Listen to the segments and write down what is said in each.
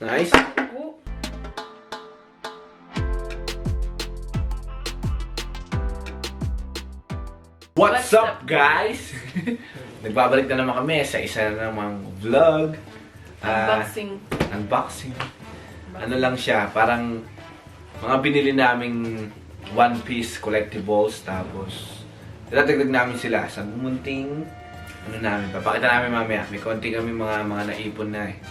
Nice. What's up, guys? Nagbabalik na naman kami sa isa na namang vlog. Unboxing. Ano lang siya, parang mga binili naming One Piece collectibles. Tapos, itatagdag namin sila sa munting ano namin. Papakita namin mamaya. May konti kami mga naipon na eh.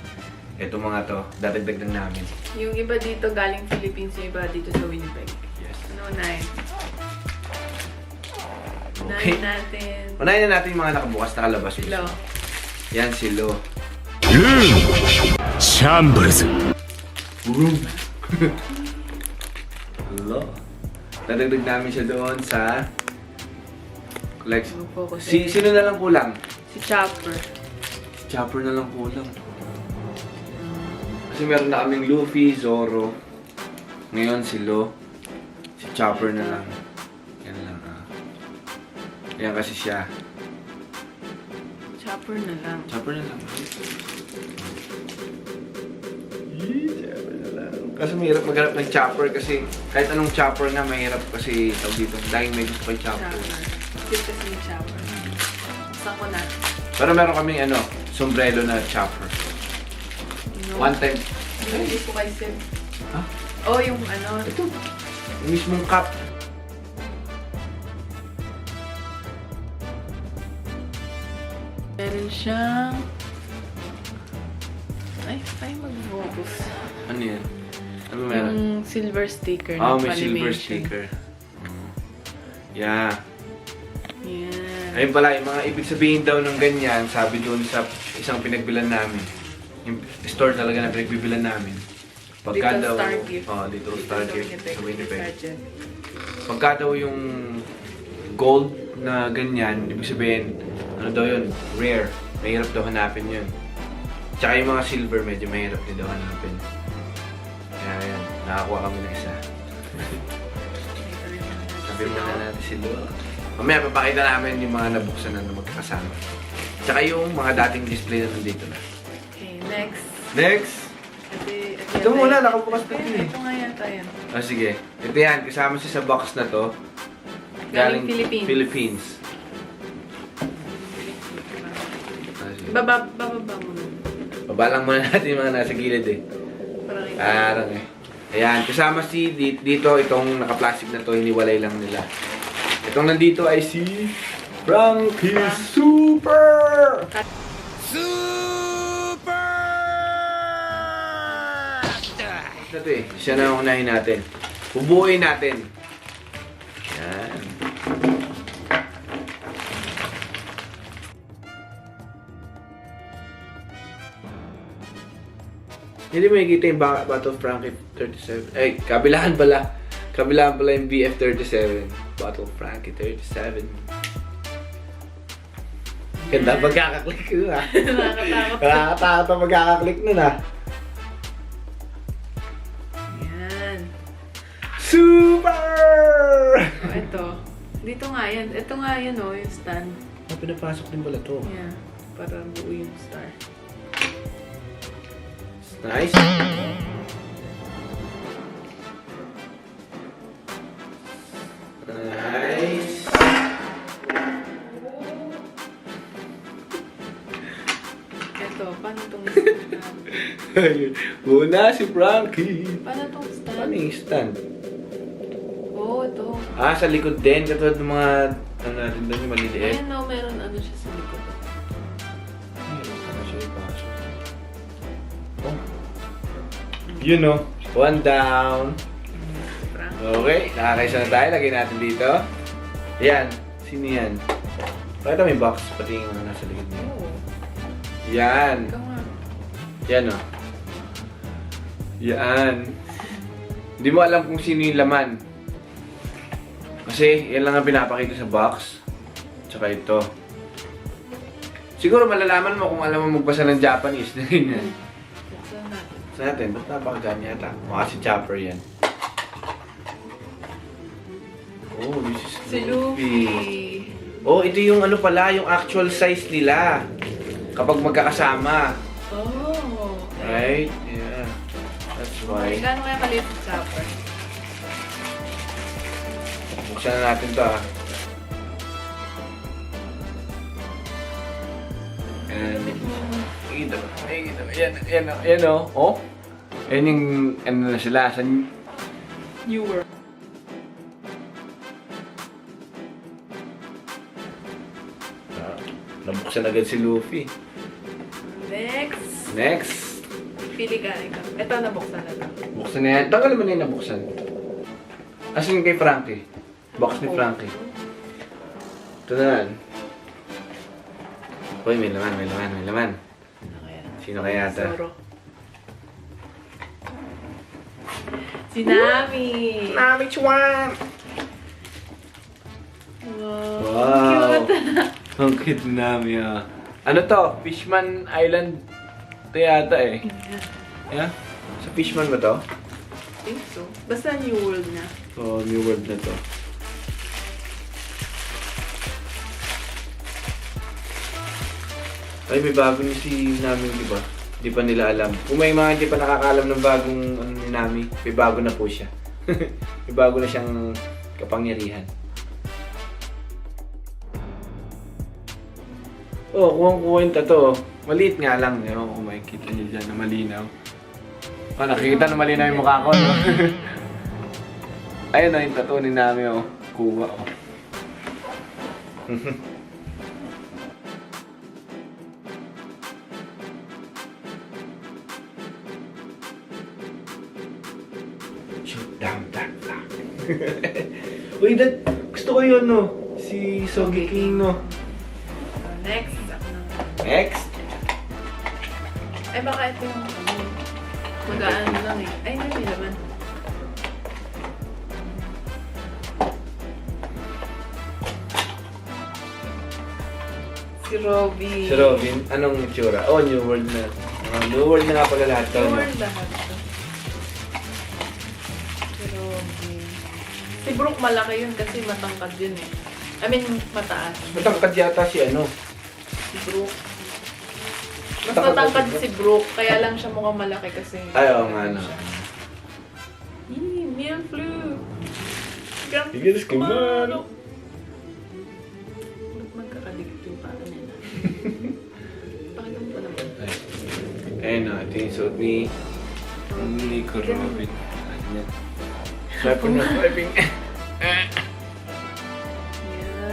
Ito mga to, dadagdag lang namin. Yung iba dito galing Philippines, yung iba dito sa Winnipeg. Yes. Ano na eh? Okay. Unahin natin. Unahin na natin yung mga nakabukas, nakalabas. Silo. Yan, silo. Shambles. Hello. Dadagdag namin siya doon sa Focus. Sino na lang kulang? Si Chopper. Chopper na lang kulang. Kasi meron na kaming Luffy, Zoro. Ngayon si Lo. Si Chopper na lang. Yan lang Yan kasi siya. Chopper na lang. Chopper na lang. Chopper na lang. Kasi mahirap maghanap ng chopper kasi kahit anong chopper nga mahirap kasi tawag dito. Dahil may gusto pang chopper. Cute kasi yung chopper. Saan ko na? Pero meron kaming sombrero na chopper. One time. Hindi ko kay Sim. Ha? Oh, yung ano. Ito. Yung mismong cup. Meron siyang... Ay, tayo mag-focus. Ano yan? Ano meron? Yung silver sticker. May silver sticker. Yeah. Yan. Ayun pala, yung mga ibig sabihin daw ng ganyan, sabi doon sa isang pinagbilan namin. Yung store talaga na pinagbibilan namin. Pagka Little daw, Star Gift. Little Star Gift sa Winnipeg. Sergeant. Pagka daw yung gold na ganyan, ibig sabihin, ano daw yun? Rare. Mahirap daw hanapin yun. Tsaka yung mga silver, medyo mahirap din daw hanapin. Kaya yan, nakakuha kami ng isa. Sabi mo na natin si Lo. Mamaya, papakita namin yung mga nabuksan na magkakasama. Tsaka yung mga dating display na nandito na. Okay, next. Next! Ito muna, nakabukas na ito eh. Ito nga yata yan. Sige. Ito yan, kasama siya sa box na to. Galing Philippines. Bababa mo. Baba lang muna natin yung mga nasa gilid eh. Parang eh. Ayan, kasama si dito, itong naka-plastic na to, hiniwalay lang nila. Itong nandito ay si Frankie Super! Ito eh, siya na ang unahin natin. Bubuuin natin. Yan. Hindi mo nakikita yung Battle Frankie 37. Ay, kabilaan pala. Kabilaan pala yung BF37. Battle Frankie 37. Ganda pagkakaklik ko ha. Nakakatakot. Nakakatakot ang pagkakaklik nun ha. Yan. Super! Oh, ito. Dito nga yan. Ito nga yan oh, yung stand. Pinapasok din pala to. Yeah. Para buo yung star. Nice. Nice. Ito, paano itong stand? Una si Frankie. Paano itong stand? Paano yung stand? Oo, ito. Sa likod din. Katulad ng mga, ano natin doon yung maliliit. Ayan no, meron ano siya sa likod. You know, one down. Okay, nakakaisa na tayo. Lagay natin dito. Ayan. Sino yan? Pakita may box. Pati yung mga nasa likod niya. Oo. Yan. Ikaw nga. Yan o. Yan. Hindi mo alam kung sino yung laman. Kasi yan lang ang pinapakita sa box. Tsaka ito. Siguro malalaman mo kung alam mo magbasa ng Japanese. Ganyan. Sa natin, ba't napakagaan yata? Maka si Chopper yan. Oh, this is Si Luffy. Oh, ito yung ano pala, yung actual size nila. Kapag magkakasama. Oh. Right? Yeah. why. Gano'n kaya maliit yung chopper? Buksan na natin to ah. And, yan o. Oh. Yan yung, ano na sila, sa Newer. Nabuksan agad si Luffy. Next. Pili ka ikaw. Ito, nabuksan na lang. Buksan na yan. Tagal naman yung nabuksan. Asan yung kay Frankie? Box ni Frankie. Ito na yan. Uy, may laman. Sino kaya ata? Zoro. Si Nami! Nami Chuan! Wow! Cute! Ang cute Nami ah. Ano to? Fishman Island ito yata eh. Yeah? Sa Fishman ba to? I think so. Basta New World na. Oh, New World na to. Ay, may bago ni si Nami, di ba? Di pa nila alam. Kung may mga hindi pa nakakaalam ng bagong ano ni Nami, may bago na po siya. May bago na siyang kapangyarihan. Oh, kuwang-kuha yung tato. Maliit nga lang. Ewan kung makikita niyo dyan na malinaw. Oh, nakikita na malinaw yung mukha ko, no? Ayun na yung tato ni Nami, oh. Kuha, oh. Shoot down that block. Uy, gusto ko yun, no? Si Sogi King, no? Next. Next. Ay, baka ito yung magaan lang eh. Ay, may laman. Si Robin. Si Robin, anong itsura? Oh, New World na. New World na nga pala lahat to, New no? World lahat to. Si Robin. Si Brooke malaki yun kasi matangkad yun eh. I mean, mataas. Matangkad yata si ano? Si Brooke. Mas matangkad si Brooke, kaya lang siya mukhang malaki kasi. Ay, oo nga, no. Meal flu. Bigas ka man. Ba't magkakadikit yung paa niya na? Pakita mo pa naman. Ayun na, ito yung suot ni Nico Robin. Ayan. Swiping na swiping.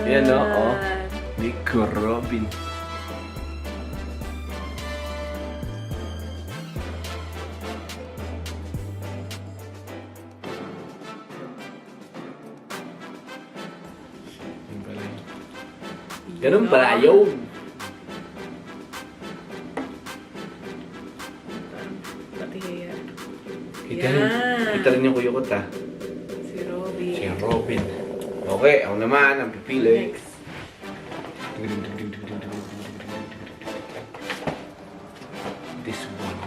Yan, no? Oh. Nico Robin. Ganun pala yun. Pati kaya. Kita rin yung kuyukot ah. Si Robin. Si Robin. Okay, ako naman ang pipili. Next. This one.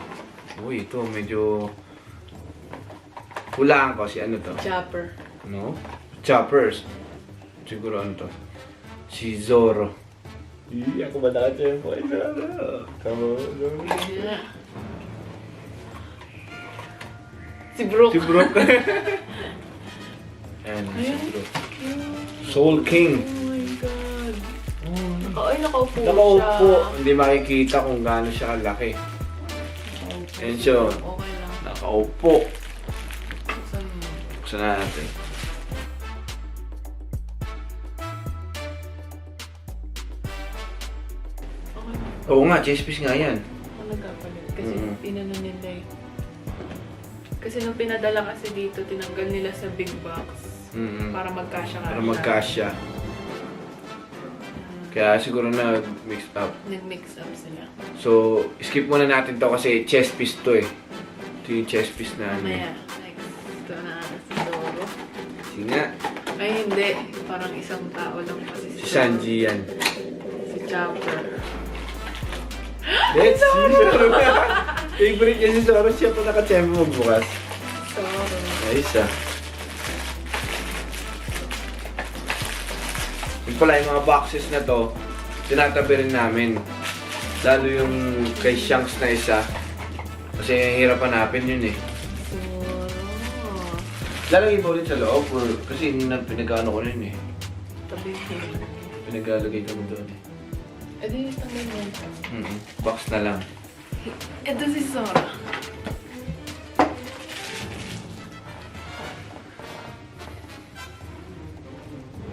Uy, ito medyo hulaan ko si ano to? Chopper. No? Choppers. Siguro ano to? Si Zoro. Ako ba nakachempo kay Zoro? Come on. Yeah. Si Brooke. Si Brooke. Ayan, si Brooke. Soul King. Oh my God. Ay, nakaupo siya. Nakaupo. Hindi makikita kung gaano siya kalaki. Ayan siya. Okay lang. Nakaupo. Buksan mo. Buksan natin. Okay lang. Oo nga, chest piece nga yan. Ako nagkapalit. Kasi inano nila eh. Kasi nung pinadala kasi dito, tinanggal nila sa big box. Para magkasya ka. Para magkasya. Kaya siguro na mix up. Nag-mix up sila. So, skip muna natin to kasi chest piece to eh. Ito yung chest piece na ano. Mamaya. Next. Ito na si Zoro. Sige nga. Ay, hindi. Parang isang tao lang kasi Si Sanji yan. Si Chopper. Let's see. Favorite niya si Zoro. Siya po nakachempo magbukas. Zoro. Ayos ah. Yung pala, yung mga boxes na to, tinatabi rin namin. Lalo yung kay Shanks na isa. Kasi hirap hanapin yun eh. Zoro. Lalagay ba ulit sa loob? Or, kasi pinag-ano ko rin eh. Tabihin. Pinag-alagay ko mo doon eh. E di, tanggal mo. Box na lang. Ito si Zoro.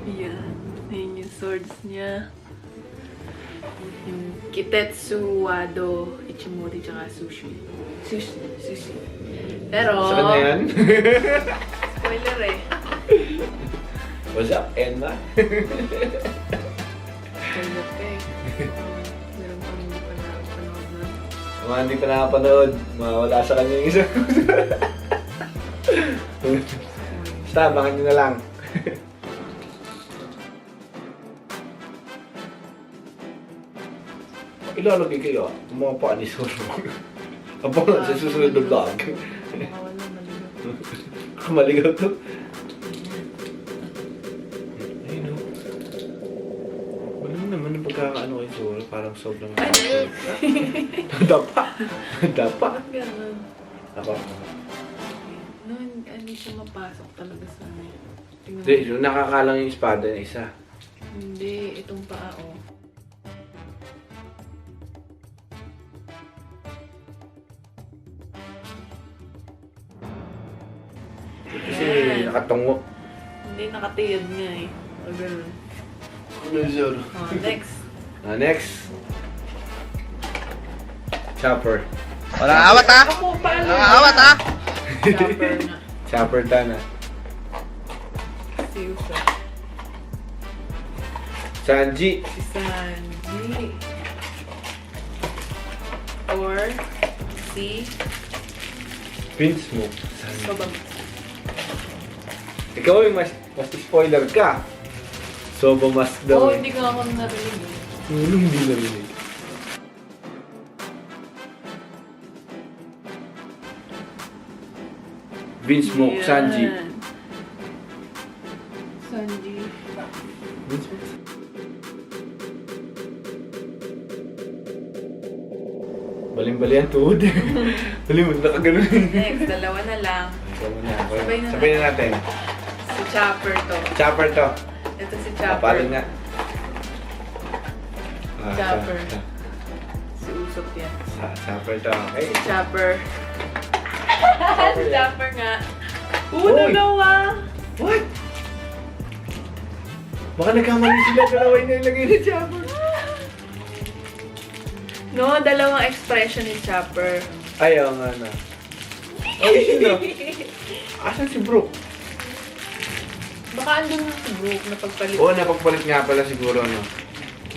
Yan. Yan yung swords niya. Yung Kitetsu, Wado, Ichimori, tsaka Sushi. Sushi. Pero... Saan na yan? Spoiler eh. What's up, Emma? Spoiler ka eh. Meron pang hindi pa nakapanood nun. Mga hindi pa nakapanood, mawala sa kanya yung isa. Basta, abangan nyo na lang. Ilalagay kayo, mga paanis ko. Abangan sa susunod na vlog. Makawala, maligaw. Maligaw to. Ayun o. Wala naman ang pagkakaano kay Zoro. Parang sobrang... Dapa. Bakit ganun? Ako. No, hindi siya mapasok talaga sa amin. Hindi, nakakalang yung espada na isa. Hindi, itong paa oh. Kasi nakatungo. Hindi, nakatiyad nga eh. O ganun. Ano Zoro? Oh, next. Next. Chopper. Walang awat ha! Ako, paano? Walang awat ha! Chopper na. Chopper Dana. Si Uso. Sanji. Si Sanji. Or si Vince mo. Sobang. Ikaw yung mas spoiler ka. Sobo mas daw. Oh, hindi ko ako narinig. Hindi narinig. Vince Smoke, Yan. Sanji. Sanji. Vince Smoke. Baling-bali ang tuhod. Bali mo, nakaganon. Next, dalawa na lang. Sabay na natin. Si Chopper to. Chopper to. Ito si Kapalo Chopper. nga. Chopper. Si Usop yan. Chopper to. Okay. Si Chopper. Si Chopper nga. Uy! Dalawa! What? Baka nagkamali sila. Dalawa yung nilagay ni Chopper. No, dalawang expression ni Chopper. Ayaw nga na. Ay, sino? Asan si Brooke? Baka andun na si Brooke na pagpalit. Oo, napagpalit nga pala siguro, no?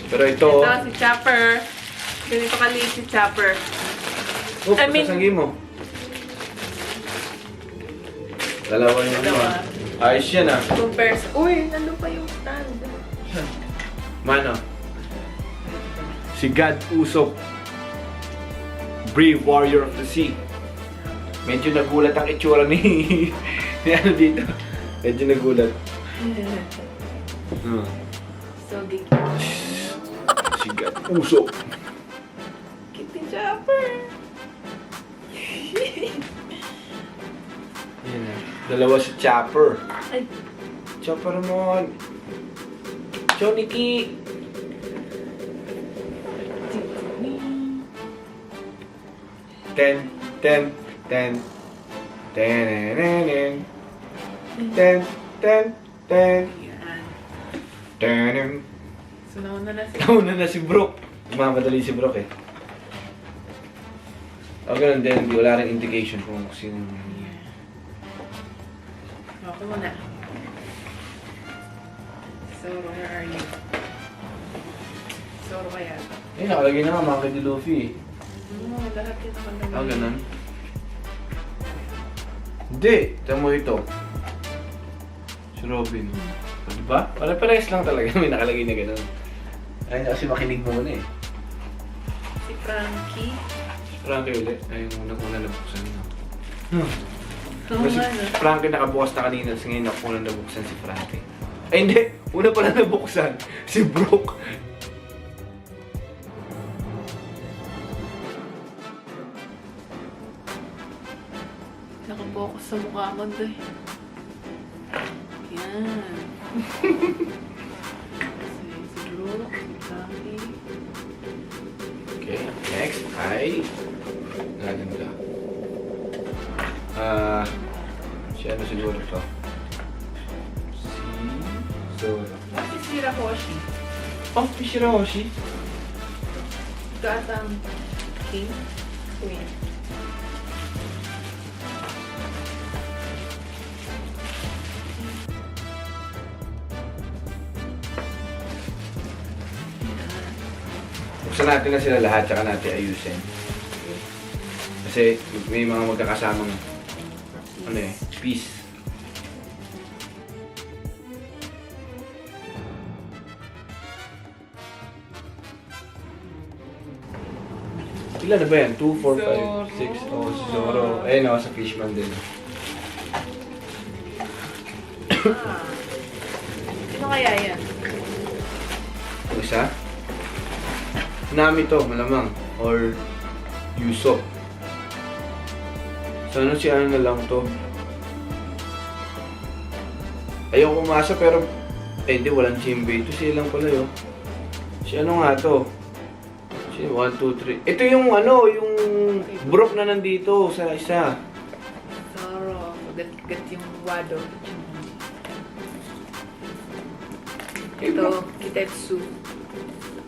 Pero ito... Ito, si Chopper. Ganito kaliit si Chopper. Oh, I mean- sasanggi mo. Dalawa yung ano, Dalawa. Ayos yan, ah. Compare sa... Uy, nandun pa yung stand. Mano? Si God Usopp. Brave Warrior of the Sea. Medyo nagulat ang itsura ni... ni ano dito. Medyo nagulat. So, gigit. Si God Usopp. Kitty Chopper. Yan na. Dalawa si Chopper. Ay, Chopper mo. Choniki. Ten. Ten. Ten. Ten. Ten. Ten. Ten. yan. Ten. So, nauna na si... Nauna na si Brooke. Mamadali si Brooke eh. O ganun din, wala rin indication kung sino. Ako muna. Zoro, where are you? Zoro kaya? Eh, nakalagay na nga mga kay Luffy eh. Oo, lahat yun ako naman. Ah, ganun? Hindi, tama mo ito. Si Robin. O, diba? Pare-parehas lang talaga may nakalagay na ganun. Ay, kasi makinig muna eh. Si Frankie. Frankie ulit. Ay, yung unang-una nabuksan na. Oo Kasi nga, no? Frankie nakabukas na kanina, tapos ngayon ako unang nabuksan si Frankie. Ay, hindi! Una pala nabuksan, si Brooke. Nakapokus sa mukha mo, Doy. Yan. Si Bro, si Frankie. Okay, next ay... Naganda. Si ano siguro to? Si Zoro. Bakit si Rahoshi? Oh, si Shirahoshi. Gatang King? Queen. Buksan natin na sila lahat, tsaka natin ayusin. Kasi may mga magkakasamang ano eh, piece. Ilan na ba yan? 2, 4, 5, 6. Oh, si Zoro. Ayun o, sa Fishman din. Sino kaya yan? Yung isa? Nami to, malamang. Or Yuso. Sana si ano na lang to. Ayaw kumasa pero hindi, walang Jimbei. Ito siya lang pala yun. Si ano nga to? 1, 2, 3. Ito yung ano, yung brook na nandito sa isa. Zoro. Gat yung Wado. Ito, Kitetsu.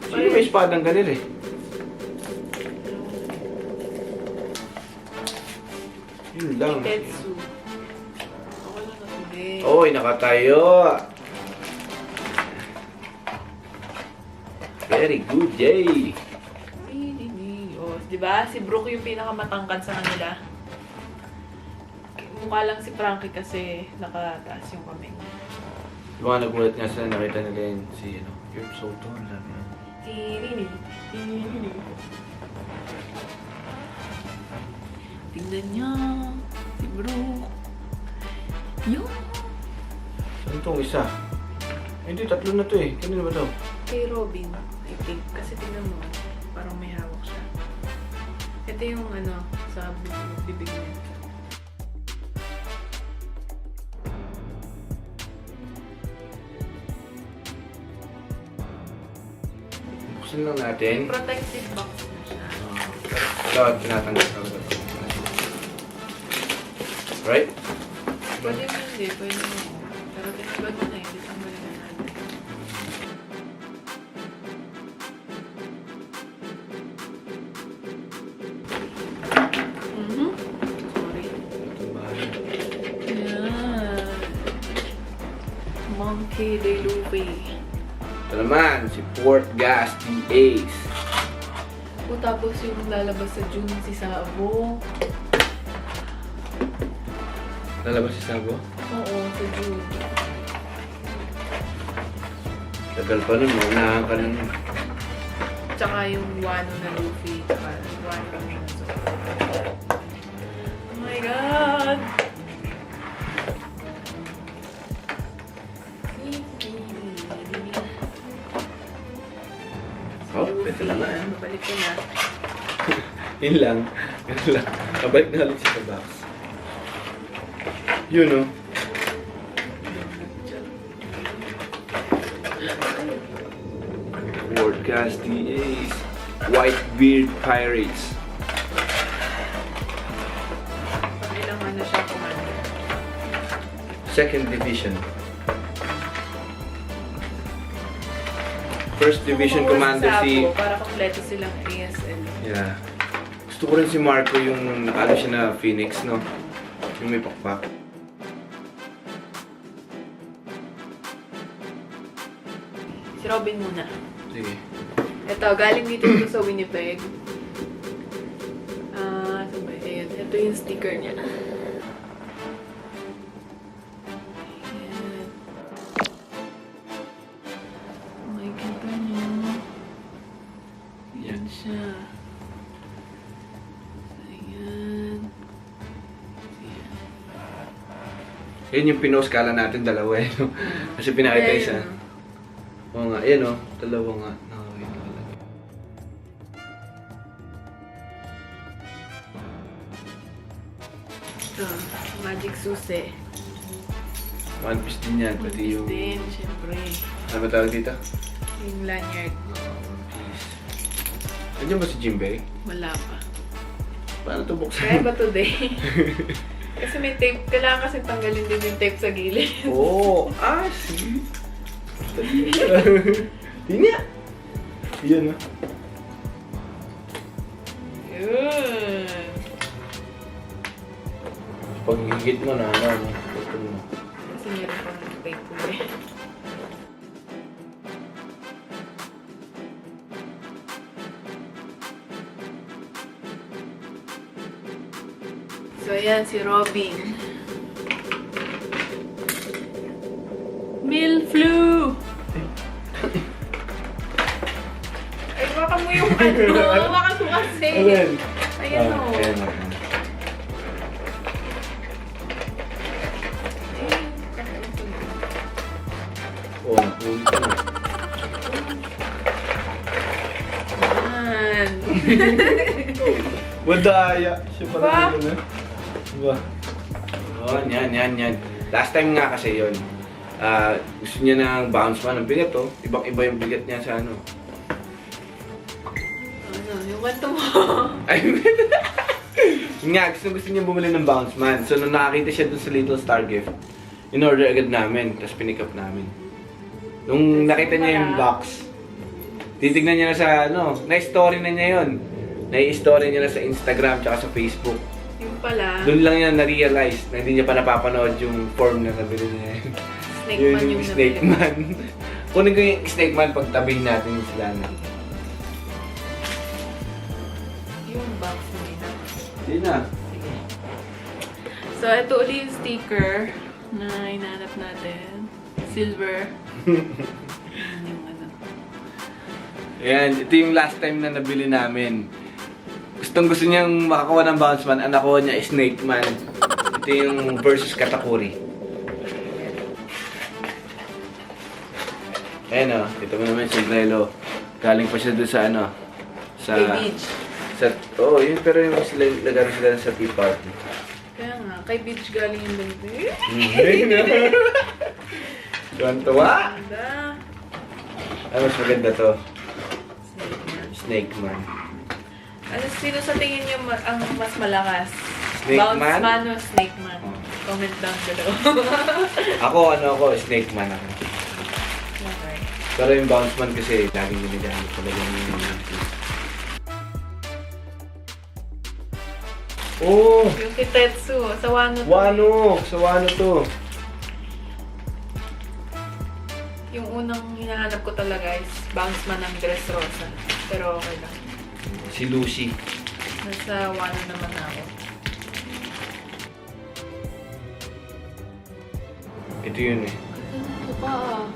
Sino may espadang ganun eh? Yun lang. Kitetsu. Ako lang natin. Oy, nakatayo. Very good, Jay. Oh, di ba? Si Brooke yung pinakamatangkad sa kanila. Mukha lang si Frankie kasi nakataas yung kaming. Di ba nagulat nga sila, nakita nila yun si ano, you're so tall, sabi niya. Tingnan niya. Si Brooke. Yun. Saan itong isa? Hindi, tatlo na to eh. Kanina ba to? Kay Robin, I think. Kasi tingnan mo, parang may hawak siya. Ito yung ano, sa bibig niya. Buksan lang natin. Protective box na siya. Ito, tinatanggap na ba ito? Right? Pwede mo hindi, pwede mo. Pero tinagad mo na, hindi sa mali na natin. Sorry. Ito ba? Yan. Monkey de Luffy. Ito naman, si Port Gas DAs. O tapos yung lalabas sa June si Sabo. Lalabas si Sabo? Oo, sa June. Tagal pa nun, maunahan ka nun. Tsaka yung Wano na Luffy. Tsaka yung Wano na Zoro. Oh my God! Oh, ito lang na. Babalik ko na. Yun lang. Yun lang. Kabalik na ulit siya sa box. Yun o. Broadcast DAs. Whitebeard Pirates. Pangilang ano siya, commander. 2nd Division. 1st Division Commander si... Para kompleto silang ASL. Yeah. Gusto ko rin si Marco yung nakalo siya na Phoenix, no? Yung may pakpak. Si Robin muna. Sige. Ito, galing dito ito sa Winnipeg. Saan ba? Ayan. Ito yung sticker niya. Ayan. Makikita niyo. Ayan siya. Ayan. Ayan. Yun yung pinost-kala natin, dalawa eh, no? Kasi pinakita isa. Oo nga, ayan o. Dalawa nga. Nakawin ko lang. Ito, magic susi. One piece din yan. Pati yung... Din, syempre. Ano ba tawag dito? Yung lanyard. One piece. Nandiyan ba si Jimbei? Wala pa. Paano ito buksan? Kaya ba today? Kasi may tape. Kailangan kasi tanggalin din yung tape sa gilid. Oo! Ah, sige. Tingnan! Yan ah. Yun. Pag higit mo na, ano, ito mo. Kasi meron pang tape ulit. So, ayan, si Robin. Milflu! Ay, baka mo yung ano. Baka mo kasi. Ayan. Ayan o. Ayan o. Oo, nakulit ka na. Ayan. Wadaya. Siya pala Ba? yun, ha? Diba? Oo, yan. Last time nga kasi yun. Gusto niya ng bounce man. Ang bigat, oh. Ibang-iba yung bigat niya sa ano. Ano, yung kwento mo. Ay, yun nga, gusto niya bumili ng bounce man. So, nung nakakita siya dun sa Little Star Gift, in-order agad namin, tapos pinick up namin. Nung nakita niya yung box, titignan niya na sa, ano, na-story na niya yun. Na-story niya na sa Instagram tsaka sa Facebook. Yung pala, Doon lang niya na-realize na hindi niya pa napapanood yung form na nabili niya. snake Yun man yung snake nabili. man. Kunin ko yung snake man pag tabihin natin yung sila na. Yung box mo ina. Hindi na. So, ito ulit yung sticker na hinahanap natin. Silver. Yung ano. Ayan, ito yung last time na nabili namin. Gusto niyang makakuha ng bounce man, ang nakuha niya is snake man. Ito yung versus katakuri. Ayan o, ito mo naman si Grelo. Galing pa siya doon sa ano, sa... Kay Beach. Yun, pero yung sila, lagaro sila sa tea party. Kaya nga, kay Beach galing yung dante. Ayun na. Tuwan-tuwa. Ganda. Mas maganda to. Snake man. Snake man. Ano, sino sa tingin niyo ang mas malakas? Snake Bounce man? man o snake man? Oh. Comment down below. Ako, snake man ako. Okay. Pero yung bounce man kasi, laging ginagamit talaga yung Oh! Yung Kitetsu, sa Wano to. Sa Wano to. Yung unang hinahanap ko talaga is bounce man ng Dressrosa. Pero okay lang. Si Lucy. Nasa Wano naman ako. Ito yun eh. Ito pa.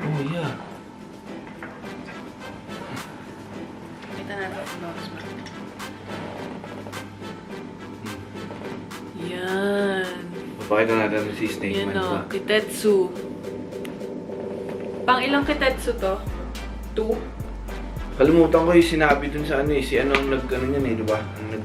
Oh yeah. Kita natin si bounce man. Yan. Papakita natin si Snake Yan Man o, ba? Kitetsu. Pang ilang Kitetsu to? 2? Kalimutan ko yung sinabi dun sa ano eh. Si ano ang nag-ano yan eh, diba? Ang nag...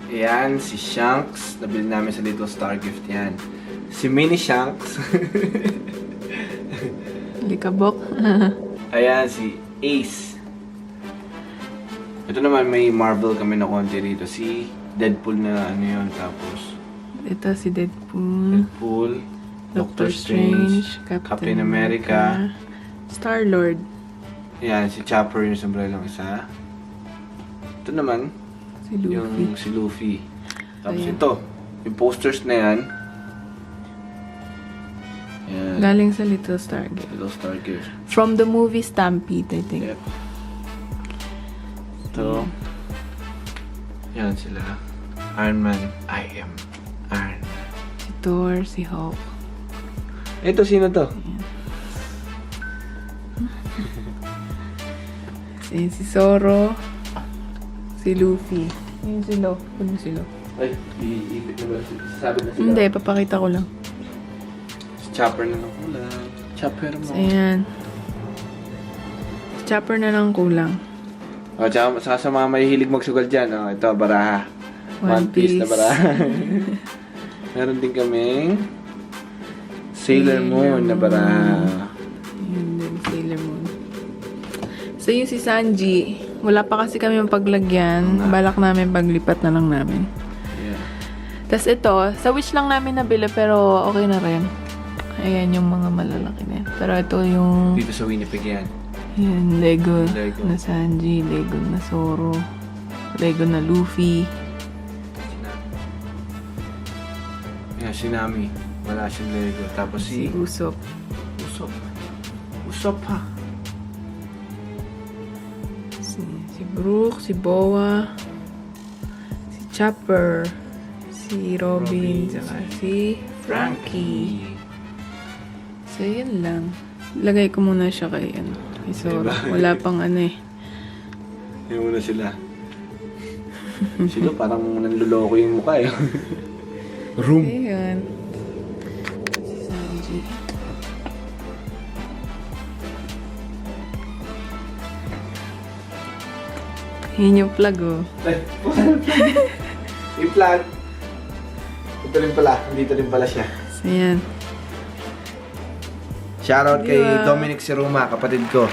Ayan, si Shanks. Nabili namin sa Little Star Gift yan. Si Mini Shanks. Likabok. Ayan, si Ace. Ito naman, may Marvel kami na konti rito. Si Deadpool na ano yun. Tapos, Ito si Deadpool. Doctor Strange. Captain America. Star-Lord. Ayan, si Chopper yung sombrerong isa. Ito naman, Si Luffy. yung si Luffy. Tapos Ayan. ito, yung posters na yan. Ayan. Galing sa Little Star Gift. Little Star Gift. From the movie Stampede, I think. Yep. Ito. Yan sila. Iron Man. I am Iron Man. Si Thor, si Hulk. Ito, sino to? Si Zoro. Si Luffy. Yun si Lo. Ano si Lo? Ay, iipit na ba? Sabi na sila. Hindi, papakita ko lang. Si Chopper na lang kulang. Chopper mo. So, ayan. Si Chopper na lang kulang. O, tsaka sa mga mahihilig magsugal dyan. O, ito, baraha. One Piece na baraha. Meron din kaming Sailor Moon na baraha. Yun din, Sailor Moon. So, yung si Sanji, wala pa kasi kami mapaglagyan. Balak namin paglipat na lang namin. Yeah. Tapos ito, sa Wish lang namin nabili pero okay na rin. Ayan yung mga malalaki na yan. Pero ito yung... Dito sa Winnipeg yan. Yan, Lego, Lego. na Sanji, Lego na Zoro, Lego na Luffy. Yan, si Nami. Wala siyang Lego. Tapos Si si... Usopp. Usop. Usop ha. Si Brook, si Boa, si Chopper, si Robin, saka si Frankie. So, yun lang. Lagay ko muna siya kay, kay Zoro. Diba? Wala pang eh. Yung muna sila. Sila parang nanluloko yung mukha eh. Room. Ayan. Si Sanji. Yun yung plug, oh. Ay, yung plug. Ito rin pala. Dito rin pala siya. So, yan. Shoutout kay Diba? Dominic Siruma, kapatid ko.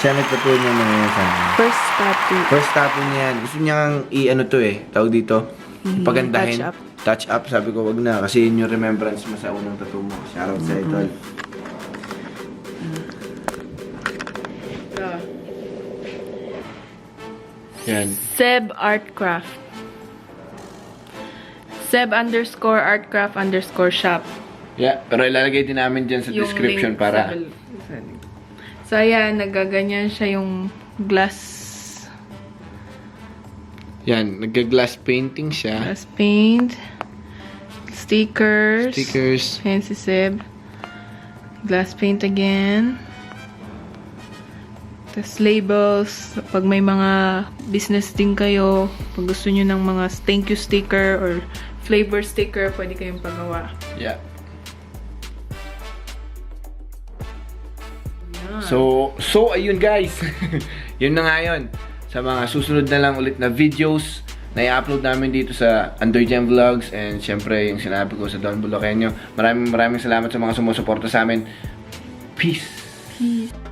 Siya nagtatuloy niya mga yan sa akin. First tattoo. First tattoo niya yan. Gusto niyang i-ano to eh. Tawag dito. Pagandahin. Touch up. Touch up. Sabi ko, wag na. Kasi yun yung remembrance mo sa unang tattoo mo. Shoutout sa ito. Yan. Seb Artcraft. Seb_artcraft_shop. Yeah, pero ilalagay din namin dyan sa Yung description link para... So, ayan, nagaganyan siya yung glass Yan, nagga-glass painting siya. glass paint, stickers, ayan si Seb, glass paint again, tapos labels, pag may mga business din kayo, pag gusto nyo ng mga thank you sticker or flavor sticker, pwede kayong pagawa. Yeah. So ayun guys. Yun na nga yun. Sa mga susunod na lang ulit na videos na i-upload namin dito sa AndoyGem Vlogs and syempre yung sinabi ko sa Don BLKHENYO. Maraming salamat sa mga sumusuporta sa amin. Peace! Peace!